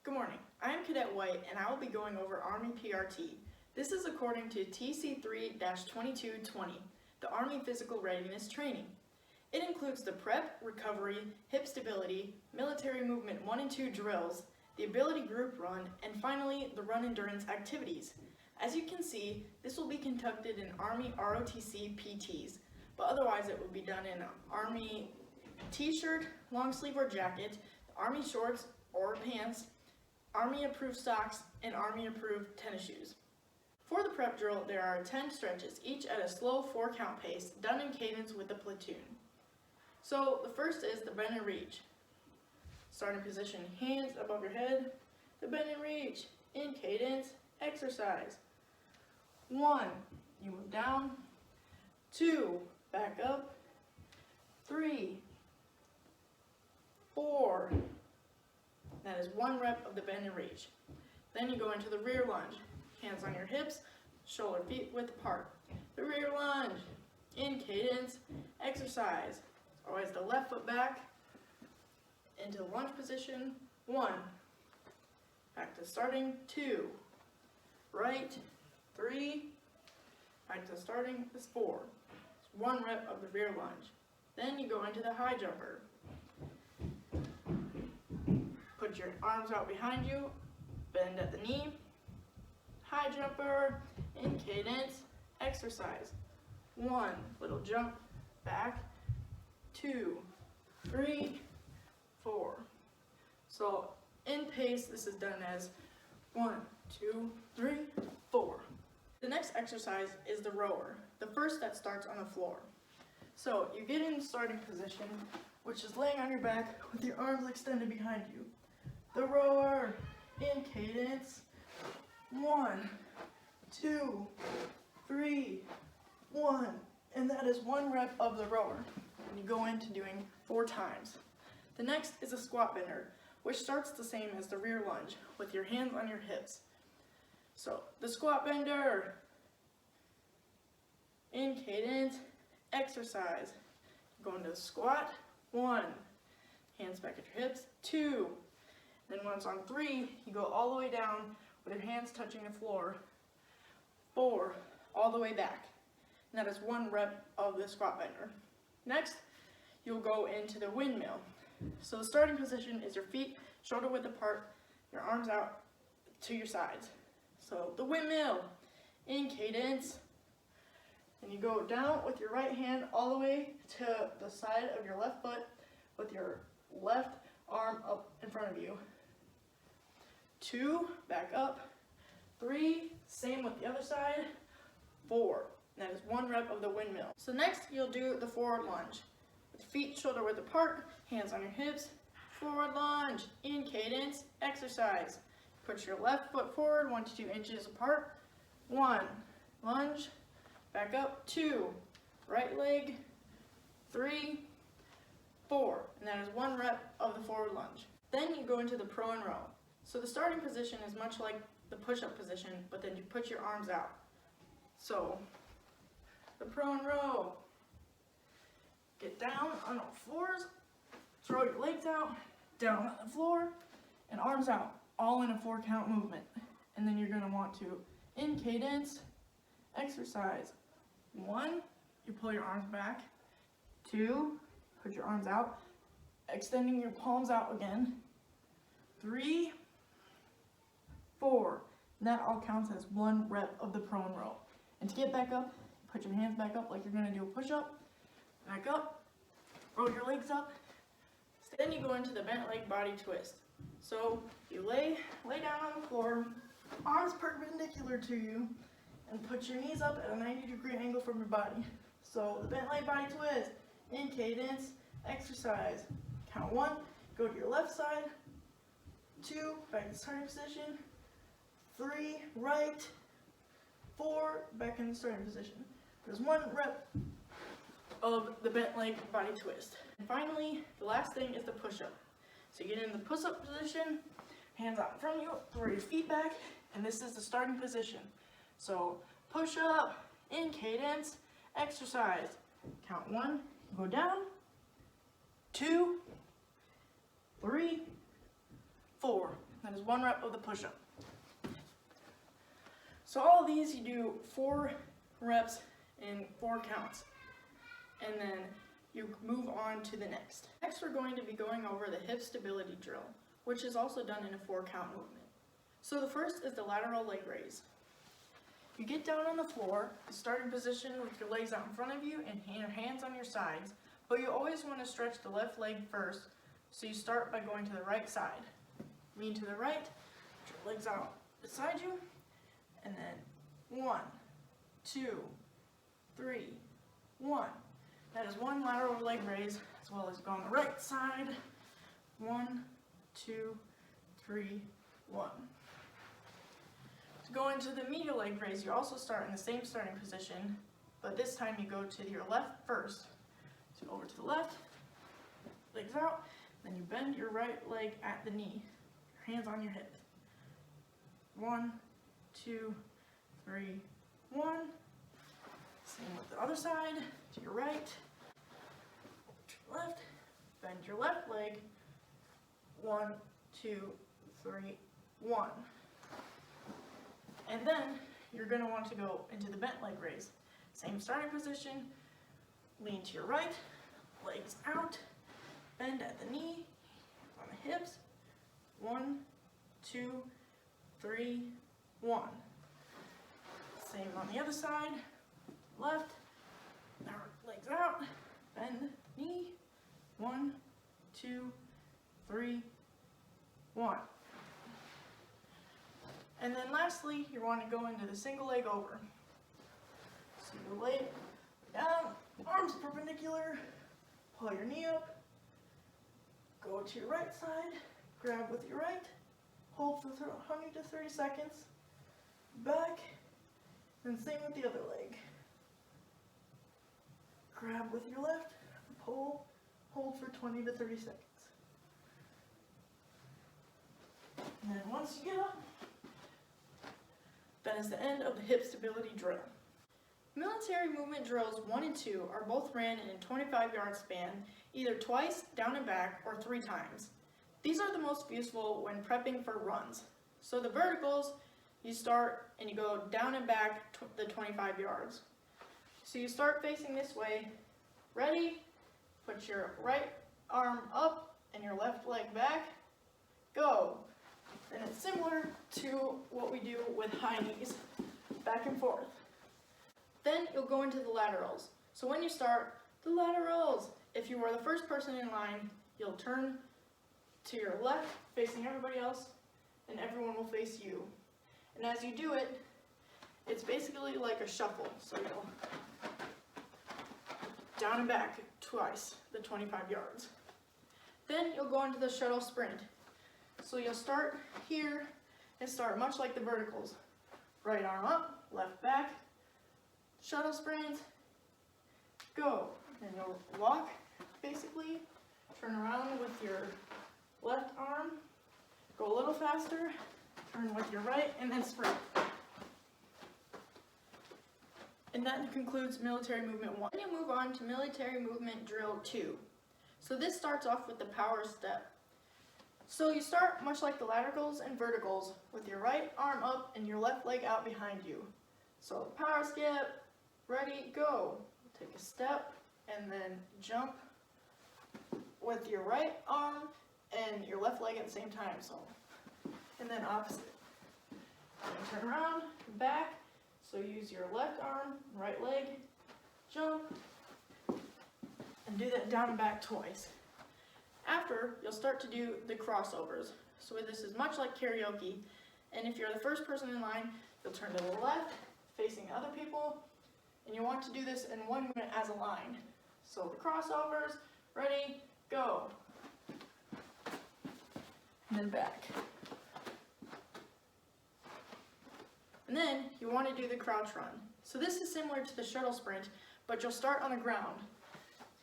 Good morning, I am Cadet White and I will be going over Army PRT. This is according to TC3-2220, the Army Physical Readiness Training. It includes the prep, recovery, hip stability, military movement 1 and 2 drills, the ability group run, and finally the run endurance activities. As you can see, this will be conducted in Army ROTC PTs, but otherwise it will be done in Army t-shirt, long sleeve or jacket, Army shorts or pants, Army approved socks, and Army approved tennis shoes. For the prep drill, there are 10 stretches, each at a slow 4-count pace, done in cadence with the platoon. So the first is the bend and reach. Starting position, hands above your head, the bend and reach, in cadence, exercise. 1, you move down, 2, back up, 3, 4, that is 1 rep of the bend and reach. Then you go into the rear lunge, hands on your hips, shoulder feet width apart. The rear lunge, in cadence, exercise. Always the left foot back, into the lunge position, 1, back to starting, 2, right, 3, back to starting, is 4. It's 1 rep of the rear lunge. Then you go into the high jumper. Put your arms out behind you, bend at the knee, high jumper, in cadence, exercise. 1, little jump, back, 2, 3, 4. So in pace, this is done as 1, 2, 3, 4. The next exercise is the rower, the first that starts on the floor. So you get in the starting position, which is laying on your back with your arms extended behind you. The rower, in cadence, 1, 2, 3, 1, and that is 1 rep of the rower. And you go into doing 4 times. The next is a squat bender, which starts the same as the rear lunge, with your hands on your hips. So the squat bender, in cadence, exercise. Go into the squat, 1, hands back at your hips, 2, then once on 3, you go all the way down with your hands touching the floor, 4, all the way back. And that is 1 rep of the squat bender. Next, you'll go into the windmill. So the starting position is your feet shoulder width apart, your arms out to your sides. So the windmill, in cadence, and you go down with your right hand all the way to the side of your left foot with your left arm up in front of you. 2, back up, 3, same with the other side, 4. That is 1 rep of the windmill. So next you'll do the forward lunge. With feet shoulder width apart, hands on your hips, forward lunge, in cadence, exercise. Put your left foot forward 1 to 2 inches apart, 1, lunge, back up, 2, right leg, 3, 4, and that is 1 rep of the forward lunge. Then you go into the pro and row. So the starting position is much like the push-up position, but then you put your arms out. So the pro and row, get down on all fours, throw your legs out, down on the floor, and arms out, all in a 4-count movement. And then you're going to want to, in cadence, exercise. 1, you pull your arms back. 2, put your arms out, extending your palms out again. 3, 4, and that all counts as 1 rep of the prone row. And to get back up, put your hands back up like you're going to do a push-up. Back up, roll your legs up. Then you go into the bent leg body twist. So you lay down on the floor, arms perpendicular to you, and put your knees up at a 90-degree angle from your body. So the bent leg body twist, in cadence, exercise. Count 1, go to your left side, 2, back to starting position, 3, right, 4, back in the starting position. There's 1 rep of the bent leg body twist. And finally, the last thing is the push-up. So you get in the push-up position, hands out in front of you, throw your feet back, and this is the starting position. So push-up, in cadence, exercise. Count 1, go down, 2, 3, 4. That is 1 rep of the push-up. So all of these, you do 4 reps in 4 counts. And then you move on to the next. Next, we're going to be going over the hip stability drill, which is also done in a 4-count movement. So the first is the lateral leg raise. You get down on the floor, starting position with your legs out in front of you and your hands on your sides, but you always want to stretch the left leg first, so you start by going to the right side. Lean to the right, put your legs out beside you, and then 1, 2, 3, 1. That is 1 lateral leg raise, as well as go on the right side. 1, 2, 3, 1. To go into the medial leg raise, you also start in the same starting position, but this time you go to your left first. So over to the left, legs out, then you bend your right leg at the knee, your hands on your hip. 1, 2, 3, 1. Same with the other side, to your right, to your left, bend your left leg. 1, 2, 3, 1. And then you're going to want to go into the bent leg raise. Same starting position, lean to your right, legs out, bend at the knee, on the hips. 1, 2, 3, 1. Same on the other side, left, now legs out, bend, knee. 1, 2, 3, 1. And then lastly, you want to go into the single leg over. So you lay it down, arms perpendicular, pull your knee up, go to your right side, grab with your right, hold for 20 to 30 seconds, back, and same with the other leg. Grab with your left, pull, hold for 20 to 30 seconds. And then once you get up, that is the end of the hip stability drill. Military movement drills 1 and 2 are both ran in a 25-yard span, either twice, down and back, or 3 times. These are the most useful when prepping for runs. So the verticals, you start and you go down and back the 25 yards. So you start facing this way, ready, put your right arm up and your left leg back, go. And it's similar to what we do with high knees, back and forth. Then you'll go into the laterals. So when you start, the laterals, if you were the first person in line, you'll turn to your left, facing everybody else, and everyone will face you. And as you do it, it's basically like a shuffle. So you'll down and back twice, the 25 yards. Then you'll go into the shuttle sprint. So you'll start here and start much like the verticals. Right arm up, left back, shuttle sprint, go. And you'll walk, basically, turn around with your left arm, go a little faster, turn with your right, and then sprint. And that concludes military movement 1. Then you move on to military movement drill 2. So this starts off with the power step. So you start much like the laterals and verticals with your right arm up and your left leg out behind you. So power skip, ready, go. Take a step and then jump with your right arm and your left leg at the same time. So, and then opposite. And turn around, back. So use your left arm, right leg, jump, and do that down and back twice. After, you'll start to do the crossovers. So this is much like karaoke, and if you're the first person in line, you'll turn to the left, facing other people, and you want to do this in 1 minute as a line. So the crossovers, ready, go. And then back. And then you want to do the crouch run. So this is similar to the shuttle sprint, but you'll start on the ground.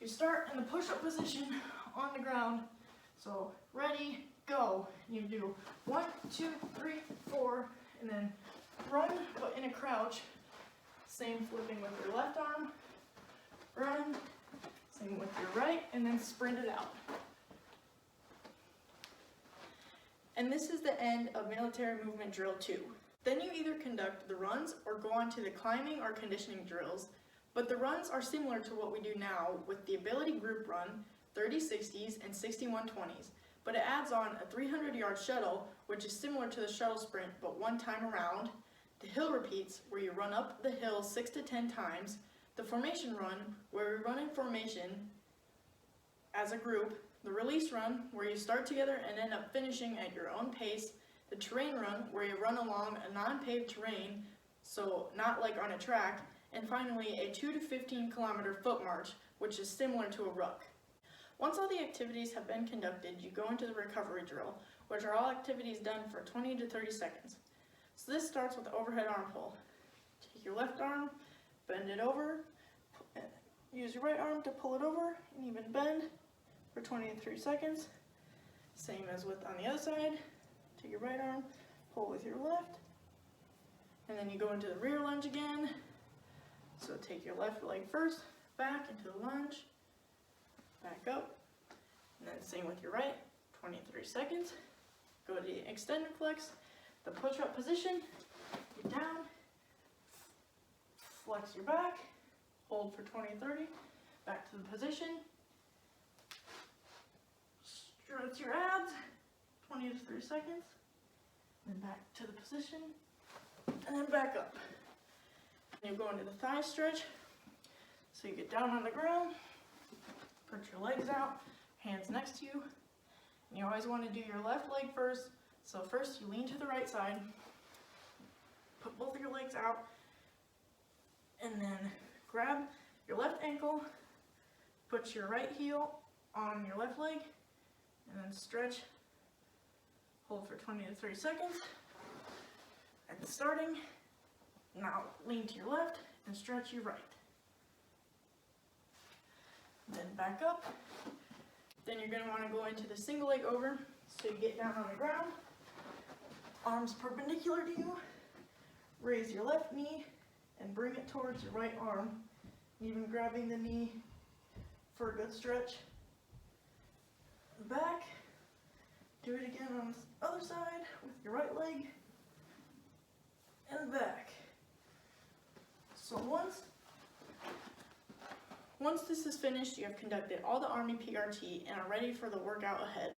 You start in the push-up position on the ground. So ready, go. You do 1, 2, 3, 4, and then run, but in a crouch. Same flipping with your left arm. Run. Same with your right, and then sprint it out. And this is the end of military movement drill 2. Then you either conduct the runs or go on to the climbing or conditioning drills, but the runs are similar to what we do now with the ability group run, 30-60s and 61-20s, but it adds on a 300-yard shuttle, which is similar to the shuttle sprint but one time around, the hill repeats where you run up the hill 6 to 10 times, the formation run where we run in formation as a group, the release run where you start together and end up finishing at your own pace, the terrain run where you run along a non-paved terrain, so not like on a track, and finally a 2 to 15 kilometer foot march, which is similar to a ruck. Once all the activities have been conducted, you go into the recovery drill, which are all activities done for 20 to 30 seconds. So this starts with the overhead arm pull. Take your left arm, bend it over, use your right arm to pull it over, and even bend for 20 to 30 seconds. Same as with on the other side. Take your right arm, pull with your left, and then you go into the rear lunge again. So take your left leg first, back into the lunge, back up, and then same with your right, 20 to 30 seconds. Go to the extended flex, the push-up position, get down, flex your back, hold for 20 to 30, back to the position, stretch your abs, 20 to 30 seconds, then back to the position, and then back up. You go into the thigh stretch, so you get down on the ground, put your legs out, hands next to you, and you always want to do your left leg first, so first you lean to the right side, put both of your legs out, and then grab your left ankle, put your right heel on your left leg, and then stretch, hold for 20 to 30 seconds, and starting. Now lean to your left and stretch your right. Then back up. Then you're going to want to go into the single leg over. So you get down on the ground, arms perpendicular to you, raise your left knee and bring it towards your right arm, even grabbing the knee for a good stretch. Back. Do it again on the other side with your right leg and back. So once this is finished, you have conducted all the Army PRT and are ready for the workout ahead.